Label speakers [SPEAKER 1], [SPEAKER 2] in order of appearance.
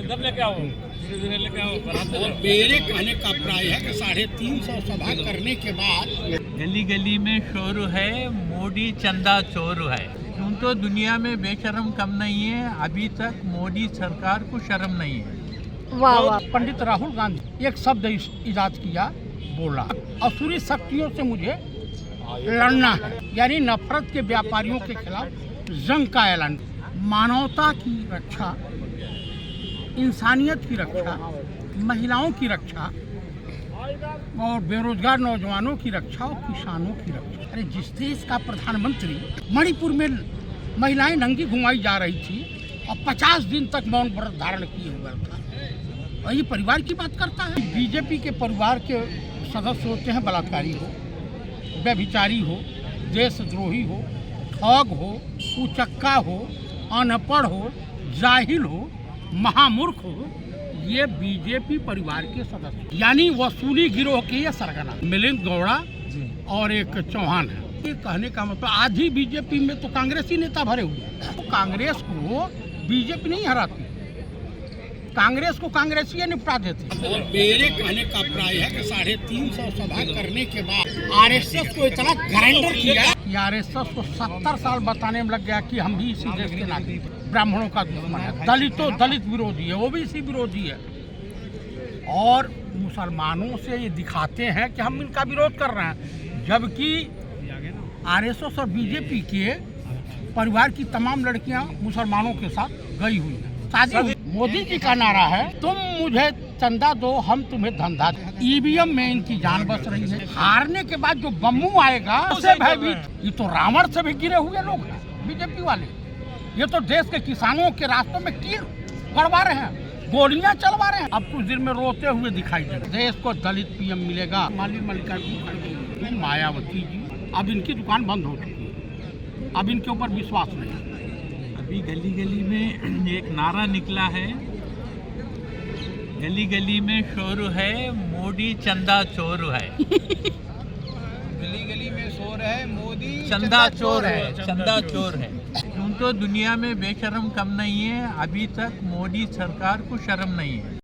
[SPEAKER 1] इधर लेके आओ, धीरे धीरे लेके आओ।
[SPEAKER 2] और मेरे कहने का प्राय है कि 350 सभा करने के बाद
[SPEAKER 3] गली गली में शोर है, मोदी चंदा चोर है। यूं तो दुनिया में बेशरम कम नहीं है, अभी तक मोदी सरकार को शर्म नहीं है।
[SPEAKER 4] वाह वाह।
[SPEAKER 2] पंडित राहुल गांधी एक शब्द इजाद किया, बोला असुरी शक्तियों से मुझे लड़ना है, यानी नफरत के व्यापारियों के खिलाफ जंग का ऐलान। मानवता की रक्षा, इंसानियत की रक्षा, महिलाओं की रक्षा और बेरोजगार नौजवानों की रक्षा और किसानों की रक्षा। अरे जिस देश का प्रधानमंत्री मणिपुर में महिलाएं नंगी घुमाई जा रही थी और 50 दिन तक मौन व्रत धारण किए हुआ था, और ये परिवार की बात करता है। बीजेपी के परिवार के सदस्य होते हैं बलात्कारी हो, व्यभिचारी हो, देशद्रोही हो, ठग हो, कुचक्का हो, अनपढ़ हो, जाहिल हो, महामूर्ख हो, ये बीजेपी परिवार के सदस्य, यानी वसूली गिरोह के ये सरगना मिलिंद गौड़ा और एक चौहान है। ये कहने का मतलब आधी बीजेपी में तो कांग्रेसी नेता भरे हुए हैं। तो कांग्रेस को बीजेपी नहीं हराती, कांग्रेस को कांग्रेसी निपटा देते। और मेरे कहने का प्राय है कि 350 सभा करने के बाद आरएसएस को इतना ग्राइंडर किया कि आरएसएस को 70 साल बताने में लग गया कि हम भी इसी देश के नागरिक हैं। ब्राह्मणों का दुश्मन है, दलित विरोधी है, ओबीसी विरोधी है, और मुसलमानों से ये दिखाते हैं कि हम इनका विरोध कर रहे हैं, जबकि आरएसएस और बीजेपी के परिवार की तमाम लड़कियां मुसलमानों के साथ गई हुई हैं, शादी। मोदी जी का नारा है, तुम मुझे चंदा दो हम तुम्हें धंधा दो। ईवीएम में इनकी जान बच रही है। हारने के बाद जो बम्मू आएगा उससे भयभीत। ये तो रावण से भी गिरे हुए लोग हैं बीजेपी वाले। ये तो देश के किसानों के रास्तों में कील गड़वा रहे हैं, गोलियां चलवा रहे हैं। अब कुछ दिन में रोते हुए दिखाई दे रहे। देश को दलित पीएम मिलेगा। मल्लिकार्जुन मायावती जी, अब इनकी दुकान बंद हो चुकी है, अब इनके ऊपर विश्वास नहीं।
[SPEAKER 3] अभी गली गली में एक नारा निकला है, गली गली में शोर है, मोदी चंदा चोर है।
[SPEAKER 2] गली गली में शोर है, मोदी
[SPEAKER 3] चंदा चोर है, चंदा चोर है। यूं तो दुनिया में बेशरम कम नहीं है, अभी तक मोदी सरकार को शर्म नहीं है।